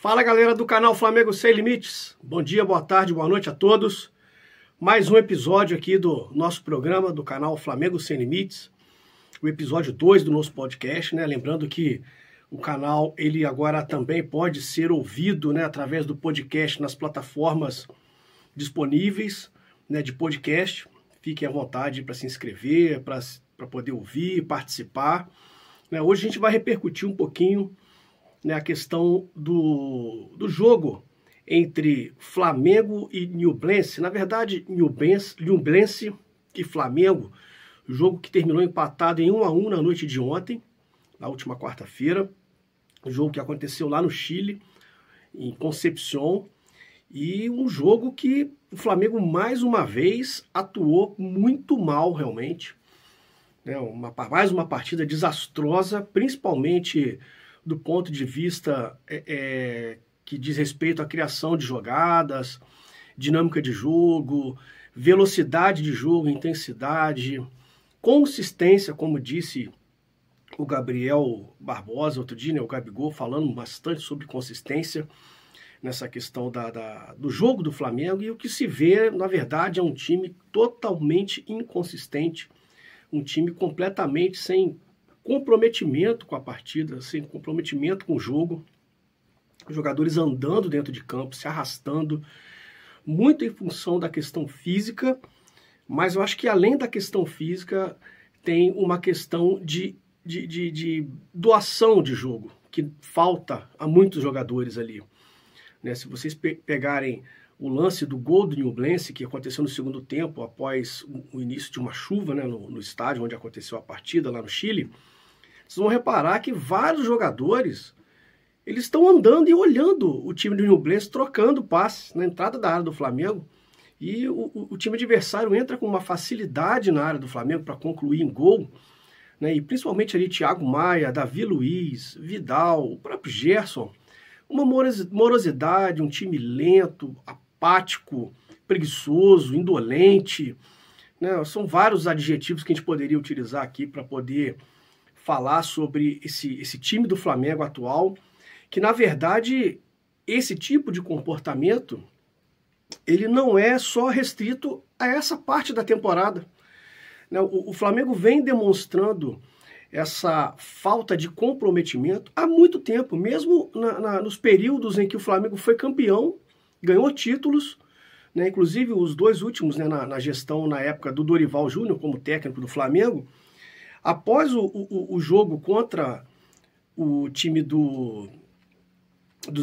Fala galera do canal Flamengo Sem Limites, bom dia, boa tarde, boa noite a todos. Mais um episódio aqui do nosso programa do canal Flamengo Sem Limites, o episódio 2 do nosso podcast, né? Lembrando que o canal ele agora também pode ser ouvido, né, através do podcast nas plataformas disponíveis, né, de podcast. Fiquem à vontade para se inscrever, para poder ouvir, participar. Né? Hoje a gente vai repercutir um pouquinho, né, a questão do jogo entre Flamengo e Nublense. Na verdade, Nublense e Flamengo, jogo que terminou empatado em 1-1 na noite de ontem, na última quarta-feira. Jogo que aconteceu lá no Chile, em Concepción, e um jogo que o Flamengo mais uma vez atuou muito mal realmente. Né? Mais uma partida desastrosa, principalmente do ponto de vista que diz respeito à criação de jogadas, dinâmica de jogo, velocidade de jogo, intensidade, consistência, como disse o Gabriel Barbosa outro dia, né, o Gabigol, falando bastante sobre consistência nessa questão do jogo do Flamengo, e o que se vê, na verdade, é um time totalmente inconsistente, um time completamente sem comprometimento com a partida, sem comprometimento com o jogo, os jogadores andando dentro de campo, se arrastando, muito em função da questão física, mas eu acho que além da questão física, tem uma questão de doação de jogo, que falta a muitos jogadores ali. Né? Se vocês pegarem o lance do gol do Nublense, que aconteceu no segundo tempo, após o início de uma chuva, né, no estádio onde aconteceu a partida, lá no Chile, vocês vão reparar que vários jogadores eles estão andando e olhando o time do Nublense, trocando passes na entrada da área do Flamengo, e o time adversário entra com uma facilidade na área do Flamengo para concluir em gol, né? E principalmente ali Thiago Maia, Davi Luiz, Vidal, o próprio Gerson, uma morosidade, um time lento, apático, preguiçoso, indolente, né? São vários adjetivos que a gente poderia utilizar aqui para poder falar sobre esse time do Flamengo atual, que na verdade esse tipo de comportamento ele não é só restrito a essa parte da temporada. O Flamengo vem demonstrando essa falta de comprometimento há muito tempo, mesmo nos períodos em que o Flamengo foi campeão, ganhou títulos, né, inclusive os dois últimos, né, na gestão na época do Dorival Júnior como técnico do Flamengo. Após o jogo contra o time dos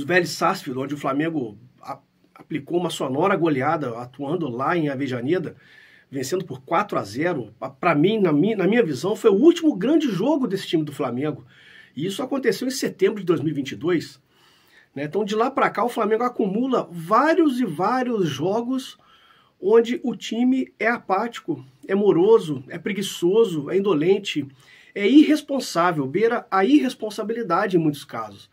Vélez Sarsfield, onde o Flamengo aplicou uma sonora goleada, atuando lá em Avejaneda, vencendo por 4-0, para mim, na minha visão, foi o último grande jogo desse time do Flamengo. E isso aconteceu em setembro de 2022. Né? Então, de lá para cá, o Flamengo acumula vários e vários jogos onde o time é apático, é moroso, é preguiçoso, é indolente, é irresponsável, beira a irresponsabilidade em muitos casos.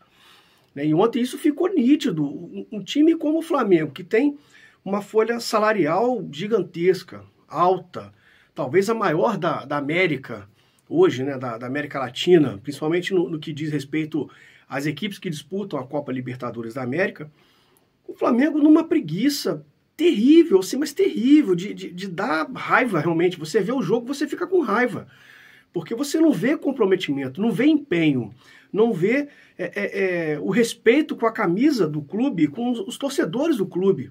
E ontem isso ficou nítido. Um time como o Flamengo, que tem uma folha salarial gigantesca, alta, talvez a maior da América hoje, né, da América Latina, principalmente no que diz respeito às equipes que disputam a Copa Libertadores da América, o Flamengo numa preguiça terrível, assim, mas terrível, de dar raiva realmente. Você vê o jogo, você fica com raiva, porque você não vê comprometimento, não vê empenho, não vê o respeito com a camisa do clube, com os torcedores do clube.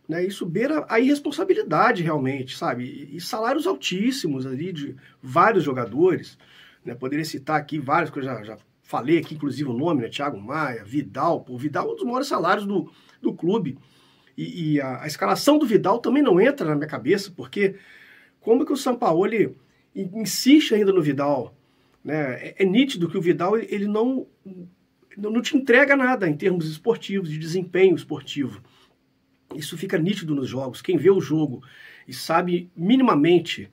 Né? Isso beira a irresponsabilidade realmente, sabe? E salários altíssimos ali de vários jogadores. Né? Poderia citar aqui vários que eu já falei aqui, inclusive o nome, né? Thiago Maia, Vidal. O Vidal é um dos maiores salários do clube. E a escalação do Vidal também não entra na minha cabeça, porque como que o Sampaoli insiste ainda no Vidal? Né? É nítido que o Vidal ele não te entrega nada em termos esportivos, de desempenho esportivo. Isso fica nítido nos jogos. Quem vê o jogo e sabe minimamente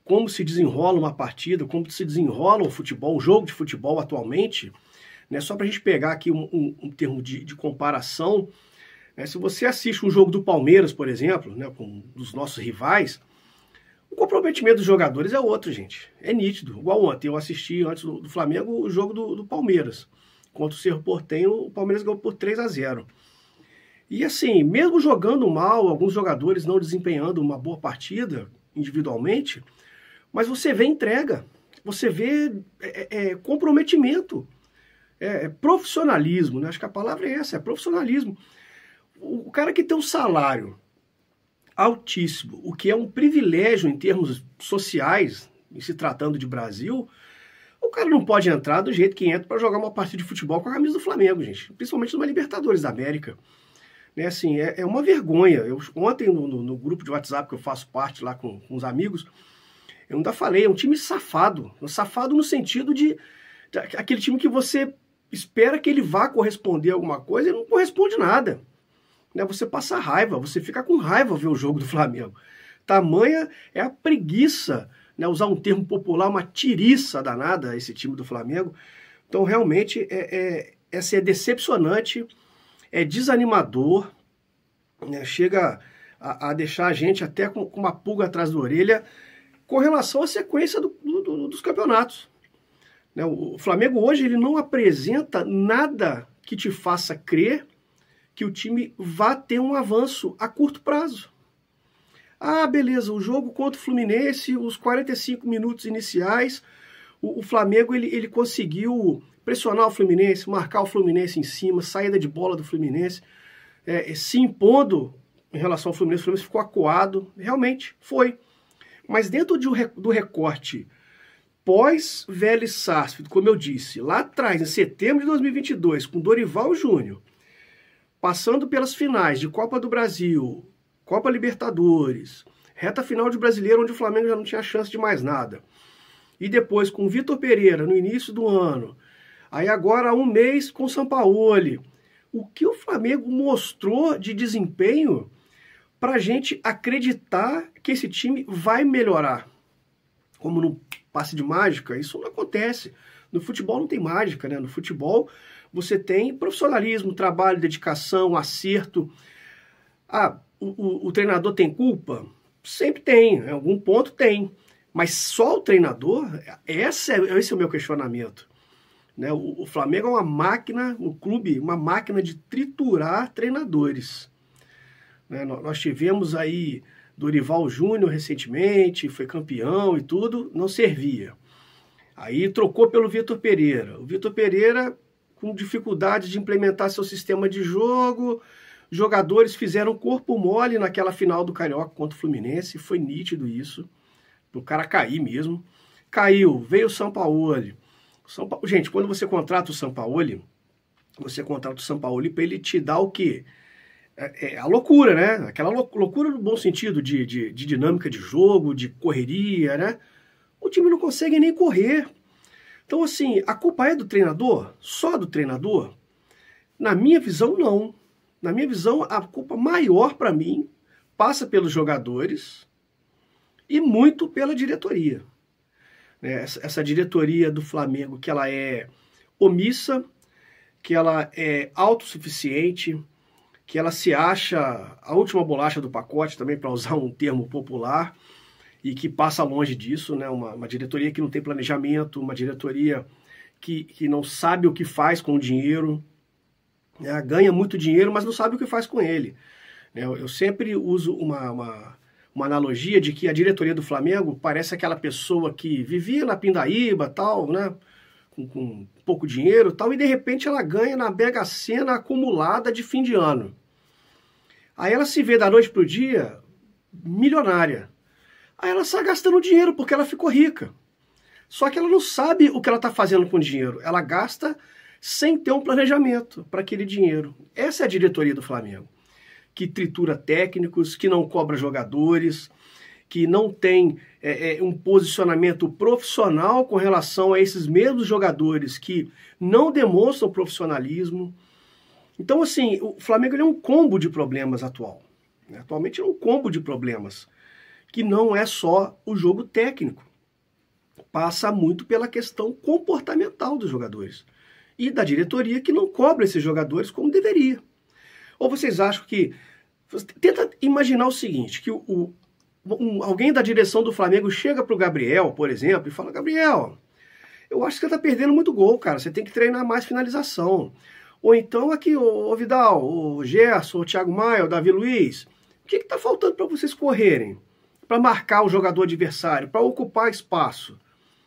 como se desenrola uma partida, como se desenrola o futebol, o jogo de futebol atualmente, né? Só para a gente pegar aqui um termo de comparação, né? Se você assiste um jogo do Palmeiras, por exemplo, né, com os nossos rivais, o comprometimento dos jogadores é outro, gente. É nítido. Igual ontem, eu assisti antes do Flamengo o jogo do Palmeiras contra o Cerro Porteño, o Palmeiras ganhou por 3-0. E assim, mesmo jogando mal, alguns jogadores não desempenhando uma boa partida individualmente, mas você vê entrega, você vê comprometimento, profissionalismo, né? Acho que a palavra é essa, é profissionalismo. O cara que tem um salário altíssimo, o que é um privilégio em termos sociais, em se tratando de Brasil, o cara não pode entrar do jeito que entra para jogar uma partida de futebol com a camisa do Flamengo, gente. Principalmente numa Libertadores da América. Né, assim, é uma vergonha. Ontem, no grupo de WhatsApp que eu faço parte lá com os amigos, eu ainda falei, é um time safado. Safado no sentido de aquele time que você espera que ele vá corresponder a alguma coisa e não corresponde nada. Né, você passa raiva, você fica com raiva ver o jogo do Flamengo. Tamanha é a preguiça, né, usar um termo popular, uma tiriça danada esse time do Flamengo. Então, realmente, é decepcionante, é desanimador, né, chega a deixar a gente até com uma pulga atrás da orelha com relação à sequência dos campeonatos. Né, o Flamengo hoje ele não apresenta nada que te faça crer que o time vá ter um avanço a curto prazo. Ah, beleza, o jogo contra o Fluminense, os 45 minutos iniciais, o Flamengo ele conseguiu pressionar o Fluminense, marcar o Fluminense em cima, saída de bola do Fluminense, se impondo em relação ao Fluminense, o Fluminense ficou acuado, realmente foi. Mas dentro do recorte pós-Vélez Sarsfield, como eu disse, lá atrás, em setembro de 2022, com Dorival Júnior, passando pelas finais de Copa do Brasil, Copa Libertadores, reta final de Brasileiro, onde o Flamengo já não tinha chance de mais nada. E depois com o Vitor Pereira, no início do ano. Aí agora há um mês com o Sampaoli. O que o Flamengo mostrou de desempenho para a gente acreditar que esse time vai melhorar? Como no passe de mágica, isso não acontece. No futebol não tem mágica, né? No futebol você tem profissionalismo, trabalho, dedicação, acerto. Ah, o treinador tem culpa? Sempre tem, em algum ponto tem. Mas só o treinador? Esse é o meu questionamento. Né? O Flamengo é uma máquina, o clube, uma máquina de triturar treinadores. Né? Nós tivemos aí Dorival Júnior recentemente, foi campeão e tudo, não servia. Aí trocou pelo Vitor Pereira. O Vitor Pereira com dificuldade de implementar seu sistema de jogo, jogadores fizeram corpo mole naquela final do Carioca contra o Fluminense, foi nítido isso, o cara cair mesmo. Caiu, veio o Sampaoli. Gente, quando você contrata o Sampaoli, você contrata o Sampaoli para ele te dar o quê? A loucura, né? Aquela loucura no bom sentido de dinâmica de jogo, de correria, né? O time não consegue nem correr. Então, assim, a culpa é do treinador? Só do treinador? Na minha visão, não. Na minha visão, a culpa maior para mim passa pelos jogadores e muito pela diretoria. Essa diretoria do Flamengo, que ela é omissa, que ela é autossuficiente, que ela se acha a última bolacha do pacote, também para usar um termo popular, e que passa longe disso, né? Uma diretoria que não tem planejamento, uma diretoria que não sabe o que faz com o dinheiro, né? Ganha muito dinheiro, mas não sabe o que faz com ele. Eu sempre uso uma analogia de que a diretoria do Flamengo parece aquela pessoa que vivia na pindaíba, tal, né? Com pouco dinheiro, tal, e de repente ela ganha na Mega Sena acumulada de fim de ano. Aí ela se vê da noite para o dia milionária. Aí ela está gastando dinheiro porque ela ficou rica. Só que ela não sabe o que ela está fazendo com o dinheiro. Ela gasta sem ter um planejamento para aquele dinheiro. Essa é a diretoria do Flamengo, que tritura técnicos, que não cobra jogadores, que não tem um posicionamento profissional com relação a esses mesmos jogadores que não demonstram profissionalismo. Então, assim, o Flamengo é um combo de problemas atual. Atualmente é um combo de problemas, que não é só o jogo técnico. Passa muito pela questão comportamental dos jogadores e da diretoria, que não cobra esses jogadores como deveria. Ou vocês acham que... Tenta imaginar o seguinte, que alguém da direção do Flamengo chega para o Gabriel, por exemplo, e fala: Gabriel, eu acho que você tá perdendo muito gol, cara. Você tem que treinar mais finalização. Ou então aqui, o Vidal, o Gerson, o Thiago Maia, o Davi Luiz, o que tá faltando para vocês correrem? Para marcar o jogador adversário, para ocupar espaço?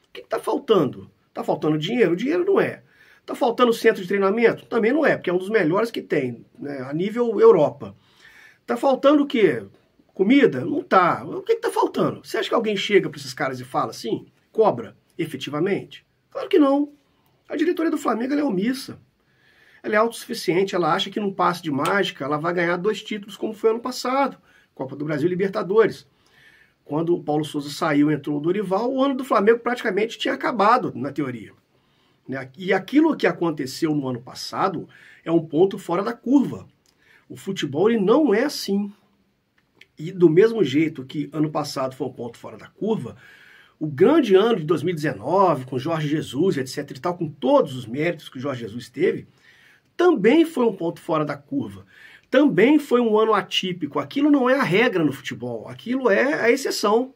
O que tá faltando? Tá faltando dinheiro? O dinheiro não é. Tá faltando centro de treinamento? Também não é, porque é um dos melhores que tem, né, a nível Europa. Tá faltando o quê? Comida? Não tá. O que tá faltando? Você acha que alguém chega para esses caras e fala assim? Cobra, efetivamente? Claro que não. A diretoria do Flamengo ela é omissa. Ela é autossuficiente, ela acha que num passe de mágica ela vai ganhar 2 títulos como foi ano passado, Copa do Brasil e Libertadores. Quando o Paulo Souza saiu e entrou o Dorival, o ano do Flamengo praticamente tinha acabado, na teoria. E aquilo que aconteceu no ano passado é um ponto fora da curva. O futebol ele não é assim. E do mesmo jeito que ano passado foi um ponto fora da curva, o grande ano de 2019, com Jorge Jesus, etc. e tal, com todos os méritos que o Jorge Jesus teve, também foi um ponto fora da curva. Também foi um ano atípico. Aquilo não é a regra no futebol, aquilo é a exceção.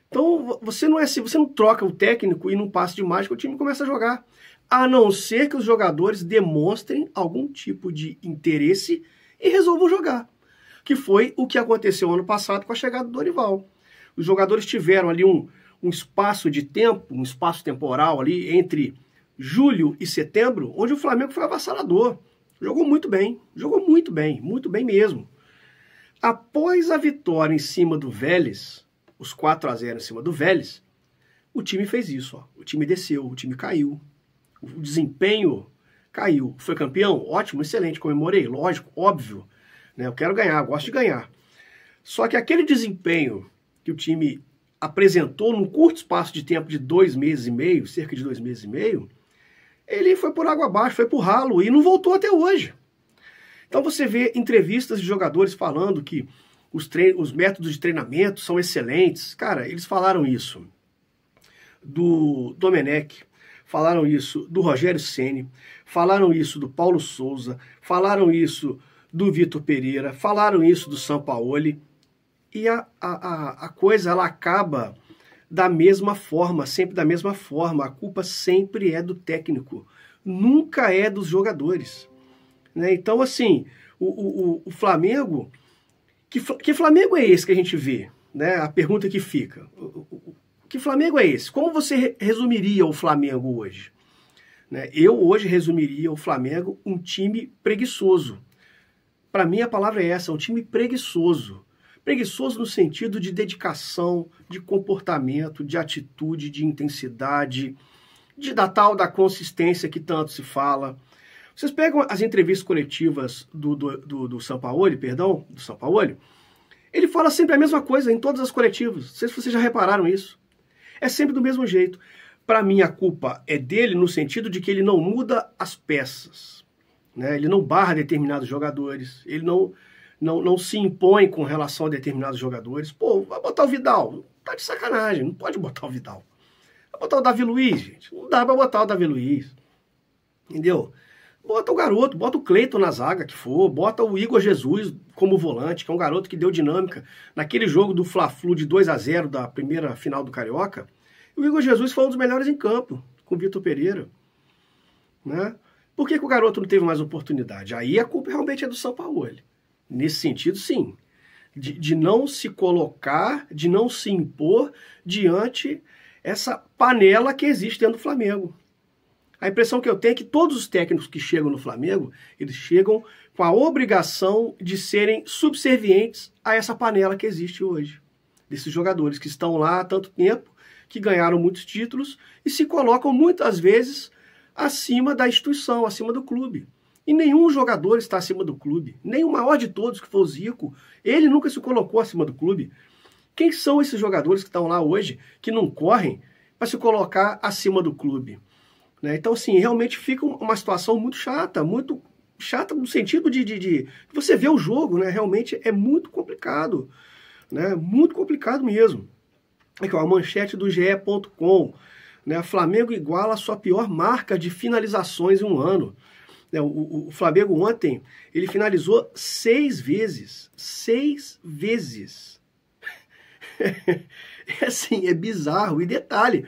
Então, você não troca o técnico e num passe de mágica o time começa a jogar. A não ser que os jogadores demonstrem algum tipo de interesse e resolvam jogar. Que foi o que aconteceu ano passado com a chegada do Dorival. Os jogadores tiveram ali um espaço de tempo, um espaço temporal ali entre julho e setembro, onde o Flamengo foi avassalador. Jogou muito bem muito bem mesmo. Após a vitória em cima do Vélez, os 4-0 em cima do Vélez, o time fez isso. Ó. O time desceu, o time caiu. O desempenho caiu. Foi campeão? Ótimo, excelente, comemorei, lógico, óbvio. Né? Eu quero ganhar, gosto de ganhar. Só que aquele desempenho que o time apresentou num curto espaço de tempo de 2 meses e meio, cerca de 2 meses e meio, ele foi por água abaixo, foi por ralo e não voltou até hoje. Então você vê entrevistas de jogadores falando que os métodos de treinamento são excelentes. Cara, eles falaram isso do Domenech, falaram isso do Rogério Ceni, falaram isso do Paulo Souza, falaram isso do Vitor Pereira, falaram isso do Sampaoli. E a coisa ela acaba da mesma forma, sempre da mesma forma. A culpa sempre é do técnico, nunca é dos jogadores. Né? Então, assim, o Flamengo... Que Flamengo é esse que a gente vê? Né? A pergunta que fica. Que Flamengo é esse? Como você resumiria o Flamengo hoje? Né? Eu hoje resumiria o Flamengo um time preguiçoso. Para mim a palavra é essa, um time preguiçoso. Preguiçoso no sentido de dedicação, de comportamento, de atitude, de intensidade, da consistência que tanto se fala. Vocês pegam as entrevistas coletivas do Sampaoli, ele fala sempre a mesma coisa em todas as coletivas. Não sei se vocês já repararam isso. É sempre do mesmo jeito. Para mim, a culpa é dele no sentido de que ele não muda as peças. Né? Ele não barra determinados jogadores, ele não se impõe com relação a determinados jogadores. Pô, vai botar o Vidal. Tá de sacanagem, não pode botar o Vidal. Vai botar o Davi Luiz, gente. Não dá pra botar o Davi Luiz. Entendeu? Bota o garoto, bota o Cleiton na zaga que for, bota o Igor Jesus como volante, que é um garoto que deu dinâmica. Naquele jogo do Fla-Flu de 2-0 da primeira final do Carioca, o Igor Jesus foi um dos melhores em campo, com o Vitor Pereira. Né? Por que o garoto não teve mais oportunidade? Aí a culpa realmente é do Sampaoli. Nesse sentido, sim. De não se colocar, de não se impor diante essa panela que existe dentro do Flamengo. A impressão que eu tenho é que todos os técnicos que chegam no Flamengo, eles chegam com a obrigação de serem subservientes a essa panela que existe hoje. Desses jogadores que estão lá há tanto tempo, que ganharam muitos títulos e se colocam muitas vezes acima da instituição, acima do clube. E nenhum jogador está acima do clube. Nem o maior de todos, que foi o Zico, ele nunca se colocou acima do clube. Quem são esses jogadores que estão lá hoje, que não correm para se colocar acima do clube? Né? Então, assim, realmente fica uma situação muito chata no sentido de você ver o jogo, né? Realmente é muito complicado, né? Muito complicado mesmo. Aqui, ó, a manchete do GE.com, né? Flamengo iguala a sua pior marca de finalizações em um ano. O Flamengo ontem, ele finalizou 6 vezes. 6 vezes. É assim, é bizarro. E detalhe,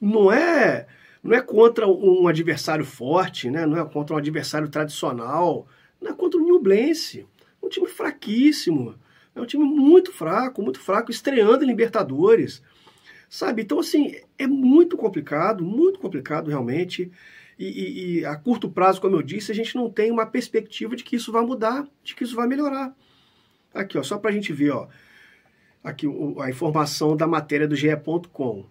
não é contra um adversário forte, né? Não é contra um adversário tradicional, não é contra o Nublense, um time fraquíssimo, é um time muito fraco, estreando em Libertadores, sabe? Então, assim, é muito complicado realmente, e a curto prazo, como eu disse, a gente não tem uma perspectiva de que isso vai mudar, de que isso vai melhorar. Aqui, ó, só pra gente ver, ó, aqui a informação da matéria do GE.com.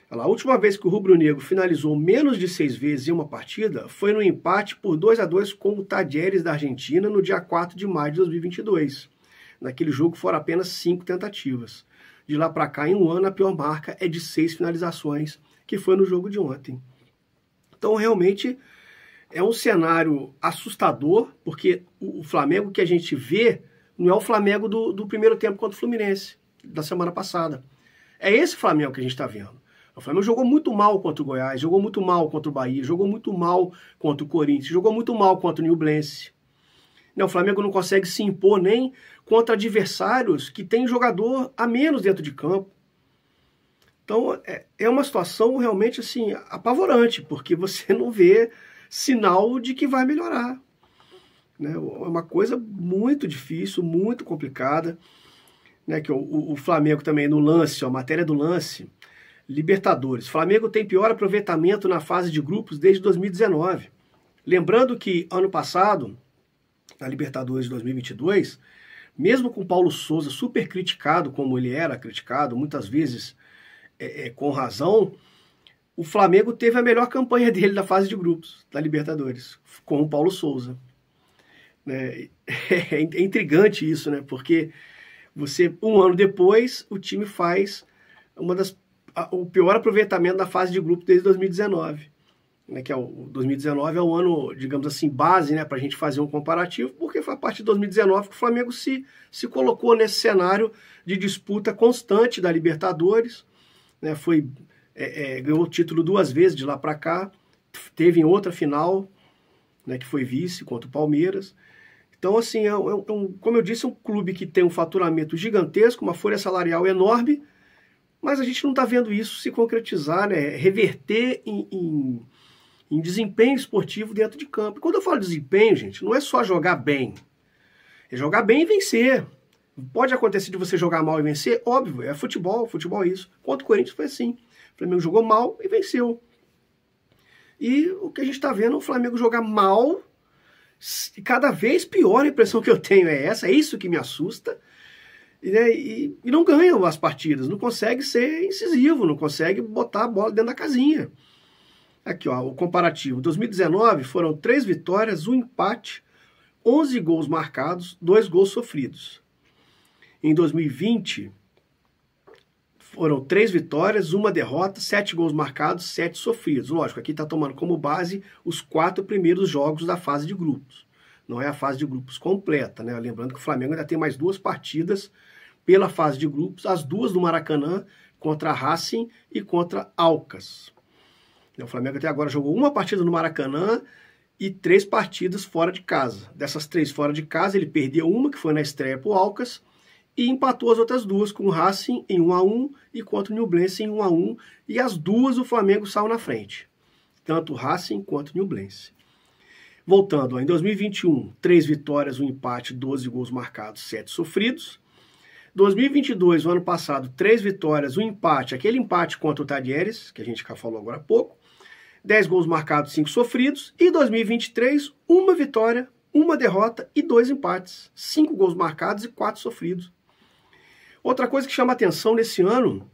A última vez que o rubro-negro finalizou menos de 6 vezes em uma partida foi no empate por 2-2 com o Talleres da Argentina no dia 4 de maio de 2022. Naquele jogo foram apenas 5 tentativas. De lá para cá, em um ano, a pior marca é de 6 finalizações, que foi no jogo de ontem. Então, realmente, é um cenário assustador, porque o Flamengo que a gente vê não é o Flamengo do primeiro tempo contra o Fluminense, da semana passada. É esse Flamengo que a gente está vendo. O Flamengo jogou muito mal contra o Goiás, jogou muito mal contra o Bahia, jogou muito mal contra o Corinthians, jogou muito mal contra o Nublense. O Flamengo não consegue se impor nem contra adversários que têm jogador a menos dentro de campo. Então é uma situação realmente assim apavorante, porque você não vê sinal de que vai melhorar. É uma coisa muito difícil, muito complicada. Que o Flamengo também no lance, a matéria do lance, Libertadores. Flamengo tem pior aproveitamento na fase de grupos desde 2019. Lembrando que ano passado, na Libertadores de 2022, mesmo com Paulo Souza super criticado, como ele era criticado, muitas vezes com razão, o Flamengo teve a melhor campanha dele da fase de grupos da Libertadores, com o Paulo Souza. É intrigante isso, né? Porque um ano depois, o time faz o pior aproveitamento da fase de grupo desde 2019. Que é o 2019 é o ano, digamos assim, base, né, para a gente fazer um comparativo, porque foi a partir de 2019 que o Flamengo se colocou nesse cenário de disputa constante da Libertadores, né, ganhou o título 2 vezes de lá para cá, teve em outra final, né, que foi vice contra o Palmeiras. Então, assim, como eu disse, é um clube que tem um faturamento gigantesco, uma folha salarial enorme, mas a gente não está vendo isso se concretizar, né, reverter em desempenho esportivo dentro de campo. E quando eu falo de desempenho, gente, não é só jogar bem. É jogar bem e vencer. Pode acontecer de você jogar mal e vencer? Óbvio, é futebol é isso. Contra o Corinthians foi assim. O Flamengo jogou mal e venceu. E o que a gente está vendo é o Flamengo jogar mal, e cada vez pior. A impressão que eu tenho é essa, é isso que me assusta. E não ganha as partidas, não consegue ser incisivo, não consegue botar a bola dentro da casinha. Aqui, ó, o comparativo. 2019 foram 3 vitórias, 1 empate, 11 gols marcados, 2 gols sofridos. Em 2020, foram 3 vitórias, 1 derrota, 7 gols marcados, 7 sofridos. Lógico, aqui está tomando como base os 4 primeiros jogos da fase de grupos. Não é a fase de grupos completa, né? Lembrando que o Flamengo ainda tem mais 2 partidas pela fase de grupos, as 2 do Maracanã, contra a Racing e contra Alcas. O Flamengo até agora jogou 1 partida no Maracanã e 3 partidas fora de casa. Dessas 3 fora de casa, ele perdeu uma, que foi na estreia para o Alcas, e empatou as outras 2 com o Racing em 1-1 e contra o Nublense em 1-1, e as 2 o Flamengo saiu na frente, tanto o Racing quanto o Nublense. Voltando, em 2021, 3 vitórias, 1 empate, 12 gols marcados, 7 sofridos. 2022, o ano passado, 3 vitórias, 1 empate, aquele empate contra o Talleres, que a gente já falou agora há pouco, 10 gols marcados, 5 sofridos. E 2023, 1 vitória, 1 derrota e 2 empates, 5 gols marcados e 4 sofridos. Outra coisa que chama atenção nesse ano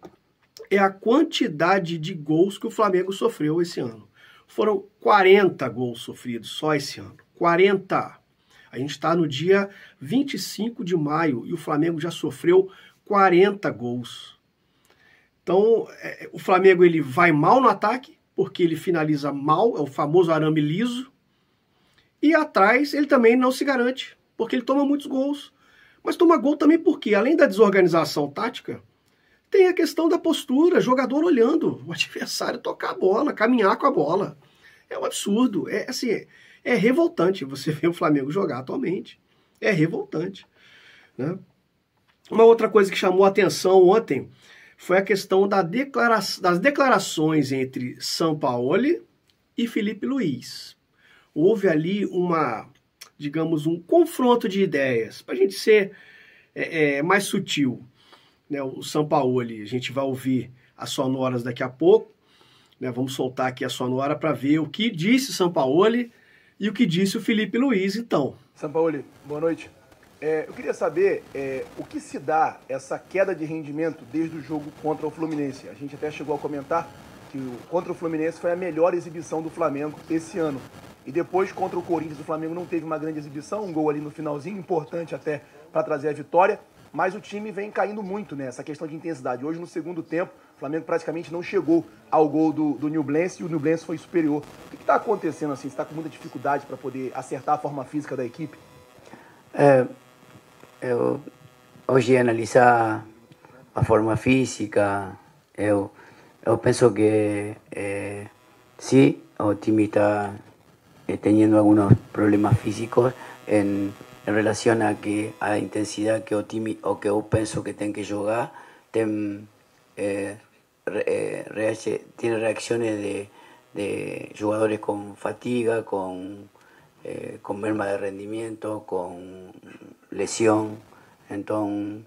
é a quantidade de gols que o Flamengo sofreu esse ano. Foram 40 gols sofridos só esse ano, 40. A gente está no dia 25 de maio e o Flamengo já sofreu 40 gols. Então, o Flamengo ele vai mal no ataque, porque ele finaliza mal, é o famoso arame liso. E atrás ele também não se garante, porque ele toma muitos gols. Mas toma gol também porque, além da desorganização tática, tem a questão da postura, jogador olhando o adversário tocar a bola, caminhar com a bola. É um absurdo, é revoltante você ver o Flamengo jogar atualmente. É revoltante, né? Uma outra coisa que chamou a atenção ontem foi a questão das declarações entre Sampaoli e Felipe Luiz. Houve ali digamos, um confronto de ideias, para a gente ser mais sutil. Né? O Sampaoli, a gente vai ouvir as sonoras daqui a pouco, né? Vamos soltar aqui a sonora para ver o que disse Sampaoli e o que disse o Felipe Luiz, então. Sampaoli, boa noite. Eu queria saber o que se dá essa queda de rendimento desde o jogo contra o Fluminense. A gente até chegou a comentar que contra o Fluminense foi a melhor exibição do Flamengo esse ano. E depois, contra o Corinthians, o Flamengo não teve uma grande exibição, um gol ali no finalzinho, importante até para trazer a vitória, mas o time vem caindo muito nessa questão de intensidade. Hoje, no segundo tempo, o Flamengo praticamente não chegou ao gol do Nublense e o Nublense foi superior. O que está acontecendo assim? Você está com muita dificuldade para poder acertar a forma física da equipe? Hoje, analisar a forma física, eu penso que sim, o time está teniendo algunos problemas físicos en relación a la intensidad que o time o que eu penso que tem que jogar, tiene reacciones de jugadores con fatiga, con merma de rendimiento, con lesión. Entonces,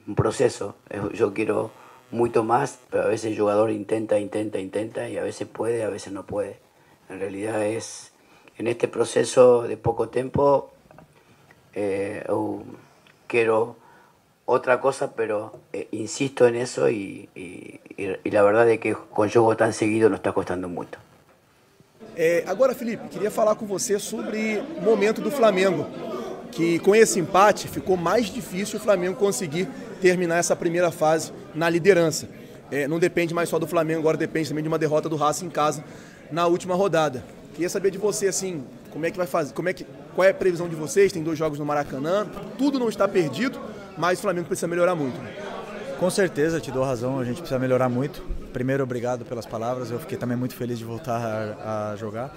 un proceso. Yo quiero mucho más, pero a veces el jugador intenta y a veces puede, a veces no puede. En realidad en este proceso de poco tiempo, quiero otra cosa, pero insisto en eso y la verdad es que con jogo tan seguido nos está costando muito. Agora, Felipe, queria falar com você sobre o momento do Flamengo, que com esse empate ficou mais difícil o Flamengo conseguir terminar essa primeira fase na liderança. Não depende mais só do Flamengo, agora depende também de uma derrota do Racing em casa na última rodada. Queria saber de você, assim, como é que vai fazer, qual é a previsão de vocês? Tem 2 jogos no Maracanã, tudo não está perdido, mas o Flamengo precisa melhorar muito. Com certeza, te dou razão, a gente precisa melhorar muito. Primeiro, obrigado pelas palavras, eu fiquei também muito feliz de voltar a jogar.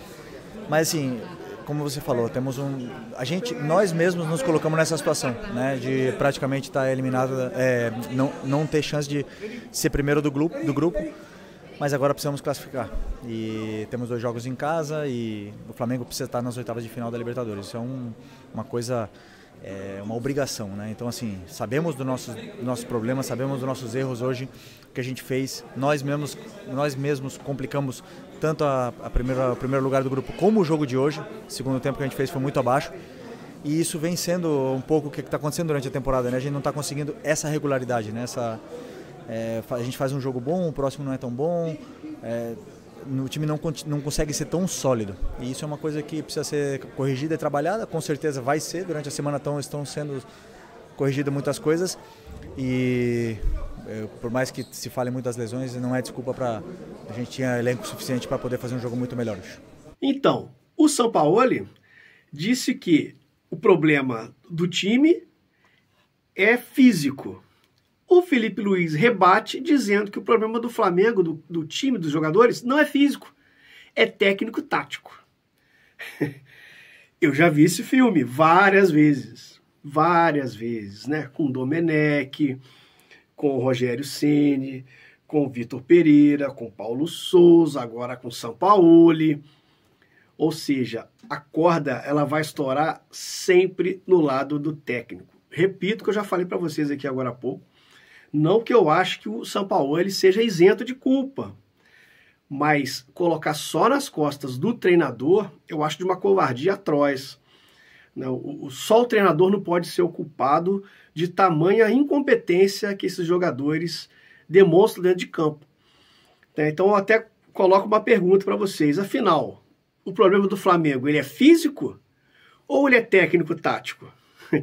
Mas assim, como você falou, nós mesmos nos colocamos nessa situação, né, de praticamente estar eliminado, não ter chance de ser primeiro do grupo, mas agora precisamos classificar. E temos 2 jogos em casa e o Flamengo precisa estar nas oitavas de final da Libertadores. Isso é uma coisa, uma obrigação, né? Então, assim, sabemos dos nossos problemas, sabemos dos nossos erros hoje, o que a gente fez. Nós mesmos complicamos tanto o primeiro lugar do grupo como o jogo de hoje. O segundo tempo que a gente fez foi muito abaixo. E isso vem sendo um pouco o que está acontecendo durante a temporada, né? A gente não está conseguindo essa regularidade, né? A gente faz um jogo bom, o próximo não é tão bom, o time não consegue ser tão sólido. E isso é uma coisa que precisa ser corrigida e trabalhada, com certeza vai ser. Durante a semana estão sendo corrigidas muitas coisas e por mais que se fale muitas lesões, não é desculpa para a gente tinha elenco suficiente para poder fazer um jogo muito melhor hoje. Então, o Sampaoli disse que o problema do time é físico. O Felipe Luiz rebate dizendo que o problema do Flamengo, do time, dos jogadores, não é físico, é técnico-tático. Eu já vi esse filme várias vezes, né? Com o Domenech, com o Rogério Ceni, com o Vitor Pereira, com o Paulo Souza, agora com o Sampaoli. Ou seja, a corda ela vai estourar sempre no lado do técnico. Repito o que eu já falei para vocês aqui agora há pouco. Não que eu acho que o Sampaoli seja isento de culpa, mas colocar só nas costas do treinador, eu acho de uma covardia atroz. Só o treinador não pode ser o culpado de tamanha incompetência que esses jogadores demonstram dentro de campo. Então eu até coloco uma pergunta para vocês. Afinal, o problema do Flamengo, ele é físico ou ele é técnico-tático?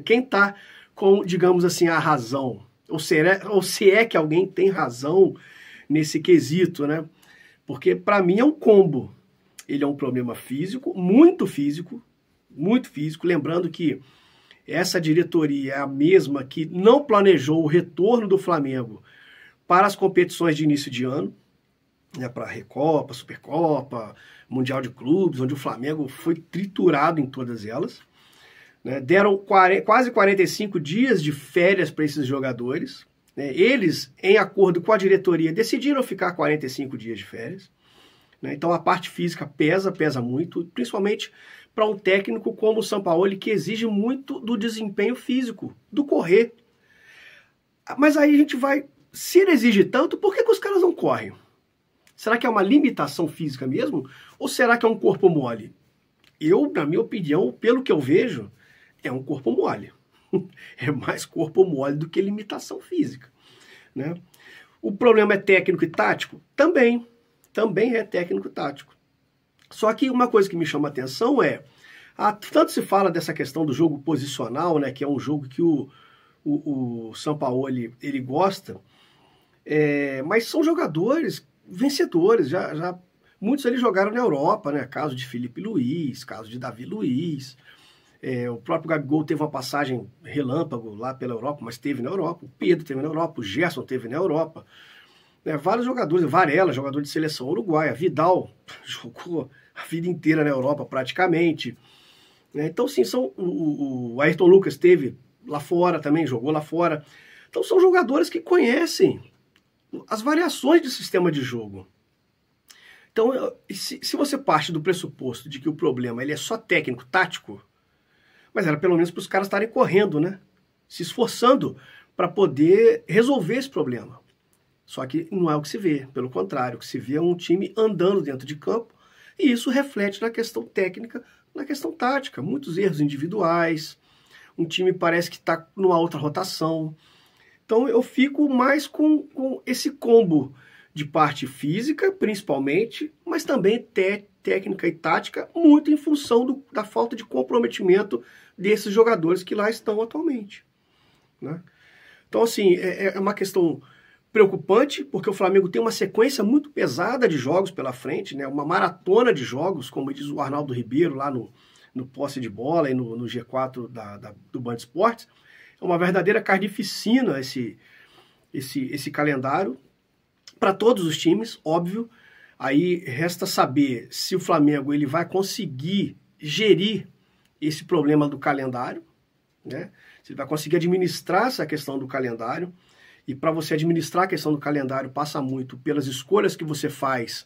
Quem está com, digamos assim, a razão? Ou se é que alguém tem razão nesse quesito, né? Porque para mim é um combo. Ele é um problema físico, muito físico, muito físico. Lembrando que essa diretoria é a mesma que não planejou o retorno do Flamengo para as competições de início de ano, né, para a Recopa, Supercopa, Mundial de Clubes, onde o Flamengo foi triturado em todas elas. Né? Deram quase 45 dias de férias para esses jogadores, né? Eles, em acordo com a diretoria, decidiram ficar 45 dias de férias, né? Então a parte física pesa muito, principalmente para um técnico como o Sampaoli, que exige muito do desempenho físico, do correr. Mas aí a gente vai... Se ele exige tanto, por que os caras não correm? Será que é uma limitação física mesmo? Ou será que é um corpo mole? Eu, na minha opinião, pelo que eu vejo, é um corpo mole. É mais corpo mole do que limitação física, né? O problema é técnico e tático? Também é técnico e tático. Só que uma coisa que me chama a atenção é, tanto se fala dessa questão do jogo posicional, né, que é um jogo que o Sampaoli ele gosta, mas são jogadores vencedores, muitos eles jogaram na Europa, né, caso de Felipe Luiz, caso de Davi Luiz, o próprio Gabigol teve uma passagem relâmpago lá pela Europa, mas teve na Europa, o Pedro teve na Europa, o Gerson teve na Europa, vários jogadores, Varela, jogador de seleção uruguaia, Vidal jogou a vida inteira na Europa praticamente, então sim, o Ayrton Lucas teve lá fora também, jogou lá fora, então são jogadores que conhecem as variações de sistema de jogo. Então, se você parte do pressuposto de que o problema ele é só técnico-tático, mas era pelo menos para os caras estarem correndo, né? Se esforçando para poder resolver esse problema. Só que não é o que se vê, pelo contrário, o que se vê é um time andando dentro de campo, e isso reflete na questão técnica, na questão tática, muitos erros individuais, um time parece que está numa outra rotação. Então eu fico mais com esse combo de parte física, principalmente, mas também técnica e tática, muito em função da falta de comprometimento desses jogadores que lá estão atualmente, né? Então, assim, é uma questão preocupante, porque o Flamengo tem uma sequência muito pesada de jogos pela frente, né? Uma maratona de jogos, como diz o Arnaldo Ribeiro lá no posse de bola e no G4 do Band Esportes. É uma verdadeira carnificina esse calendário para todos os times, óbvio. Aí resta saber se o Flamengo ele vai conseguir gerir esse problema do calendário, né? Se ele vai conseguir administrar essa questão do calendário. E para você administrar a questão do calendário passa muito pelas escolhas que você faz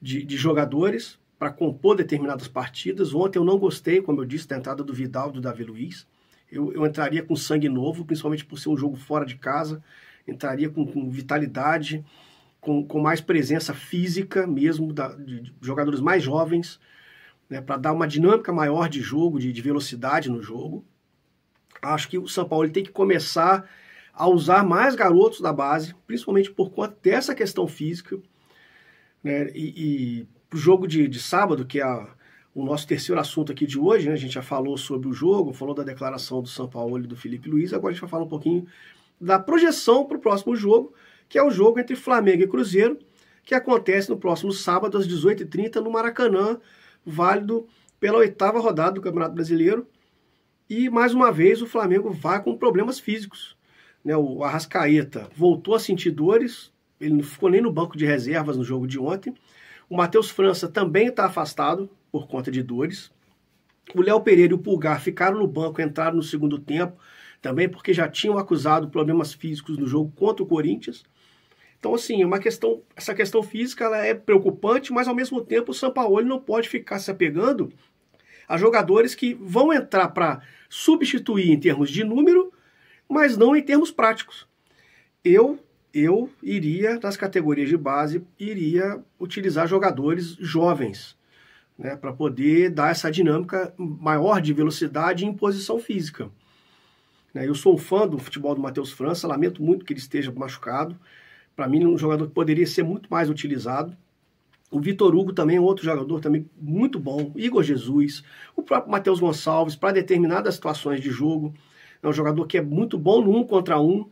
de jogadores para compor determinadas partidas. Ontem eu não gostei, como eu disse, da entrada do Vidal e do Davi Luiz. Eu entraria com sangue novo, principalmente por ser um jogo fora de casa. Entraria com vitalidade, com mais presença física mesmo, de jogadores mais jovens, né, para dar uma dinâmica maior de jogo, de velocidade no jogo. Acho que o Sampaoli tem que começar a usar mais garotos da base, principalmente por conta dessa questão física, né, e o jogo de sábado, que é o nosso terceiro assunto aqui de hoje, né, a gente já falou sobre o jogo, falou da declaração do Sampaoli e do Felipe Luiz, agora a gente vai falar um pouquinho da projeção para o próximo jogo, que é o jogo entre Flamengo e Cruzeiro, que acontece no próximo sábado, às 18h30, no Maracanã, válido pela 8ª rodada do Campeonato Brasileiro. E, mais uma vez, o Flamengo vai com problemas físicos, né? O Arrascaeta voltou a sentir dores, ele não ficou nem no banco de reservas no jogo de ontem. O Matheus França também está afastado por conta de dores. O Léo Pereira e o Pulgar ficaram no banco, entraram no segundo tempo, também porque já tinham acusado problemas físicos no jogo contra o Corinthians. Então, assim, essa questão física ela é preocupante, mas ao mesmo tempo o Sampaoli não pode ficar se apegando a jogadores que vão entrar para substituir em termos de número, mas não em termos práticos. Eu iria, nas categorias de base, iria utilizar jogadores jovens, né, para poder dar essa dinâmica maior de velocidade e imposição física. Eu sou um fã do futebol do Matheus França, lamento muito que ele esteja machucado. Para mim, é um jogador que poderia ser muito mais utilizado. O Vitor Hugo também é outro jogador também muito bom. Igor Jesus, o próprio Matheus Gonçalves, para determinadas situações de jogo. É um jogador que é muito bom no 1 contra 1,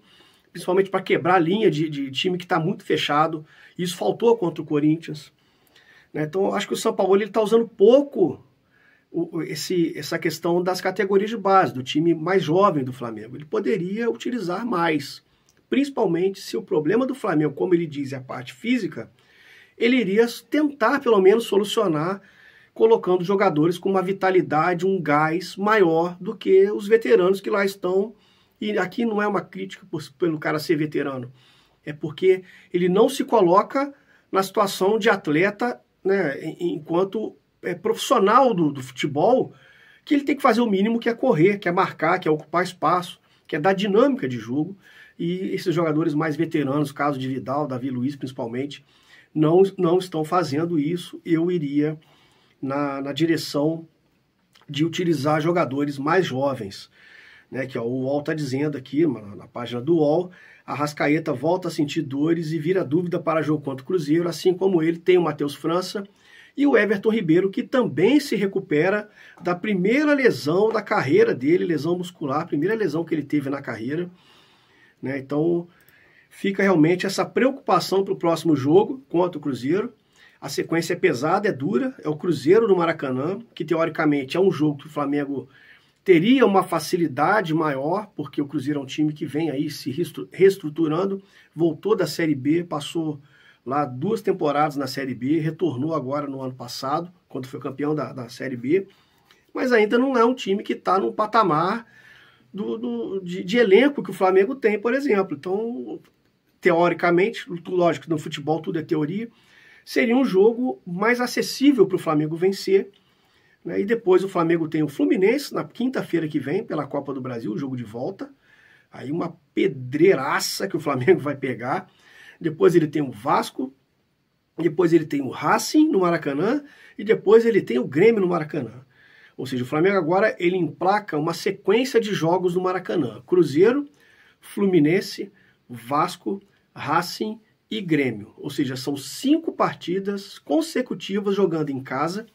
principalmente para quebrar a linha de time que está muito fechado. Isso faltou contra o Corinthians. Então, eu acho que o Sampaoli está usando pouco essa questão das categorias de base, do time mais jovem do Flamengo. Ele poderia utilizar mais, principalmente se o problema do Flamengo, como ele diz, é a parte física, ele iria tentar pelo menos solucionar colocando jogadores com uma vitalidade, um gás maior do que os veteranos que lá estão E aqui não é uma crítica pelo cara ser veterano, é porque ele não se coloca na situação de atleta, né, enquanto profissional do futebol, que ele tem que fazer o mínimo, que é correr, que é marcar, que é ocupar espaço, que é dar dinâmica de jogo. E esses jogadores mais veteranos, caso de Vidal, Davi Luiz principalmente, não estão fazendo isso. Eu iria na direção de utilizar jogadores mais jovens, né, que ó, o UOL está dizendo aqui, na página do UOL, Arrascaeta volta a sentir dores e vira dúvida para jogo contra o Cruzeiro, assim como ele tem o Matheus França e o Everton Ribeiro, que também se recupera da primeira lesão da carreira dele, lesão muscular, primeira lesão que ele teve na carreira, né? Então fica realmente essa preocupação para o próximo jogo contra o Cruzeiro. A sequência é pesada, é dura, é o Cruzeiro no Maracanã, que teoricamente é um jogo que o Flamengo teria uma facilidade maior, porque o Cruzeiro é um time que vem aí se reestruturando, voltou da Série B, passou lá 2 temporadas na Série B, retornou agora no ano passado, quando foi campeão da Série B, mas ainda não é um time que está no patamar de elenco que o Flamengo tem, por exemplo. Então, teoricamente, lógico, no futebol tudo é teoria, seria um jogo mais acessível para o Flamengo vencer, né? E depois o Flamengo tem o Fluminense na quinta-feira que vem, pela Copa do Brasil, o jogo de volta. Aí uma pedreiraça que o Flamengo vai pegar. Depois ele tem o Vasco, depois ele tem o Racing no Maracanã e depois ele tem o Grêmio no Maracanã. Ou seja, o Flamengo agora ele emplaca uma sequência de jogos no Maracanã. Cruzeiro, Fluminense, Vasco, Racing e Grêmio. Ou seja, são 5 partidas consecutivas jogando em casa.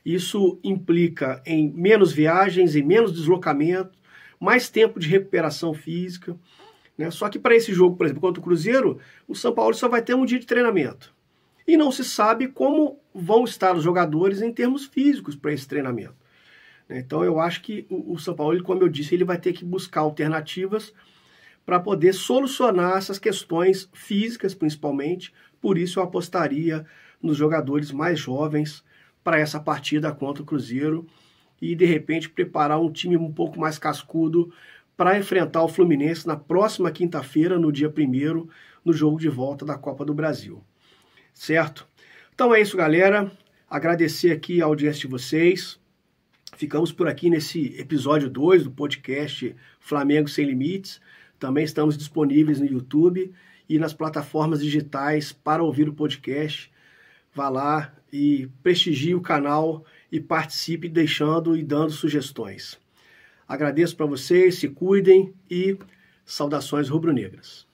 Isso implica em menos viagens, em menos deslocamento, mais tempo de recuperação física, né? Só que para esse jogo, por exemplo, contra o Cruzeiro, o São Paulo só vai ter um dia de treinamento. E não se sabe como vão estar os jogadores em termos físicos para esse treinamento. Então eu acho que o São Paulo, como eu disse, ele vai ter que buscar alternativas para poder solucionar essas questões físicas, principalmente. Por isso eu apostaria nos jogadores mais jovens para essa partida contra o Cruzeiro e, de repente, preparar um time um pouco mais cascudo para enfrentar o Fluminense na próxima quinta-feira, no dia 1º, no jogo de volta da Copa do Brasil. Certo? Então é isso, galera. Agradecer aqui a audiência de vocês. Ficamos por aqui nesse episódio 2 do podcast Flamengo Sem Limites. Também estamos disponíveis no YouTube e nas plataformas digitais para ouvir o podcast. Vá lá e prestigie o canal e participe deixando e dando sugestões. Agradeço para vocês, se cuidem e saudações rubro-negras.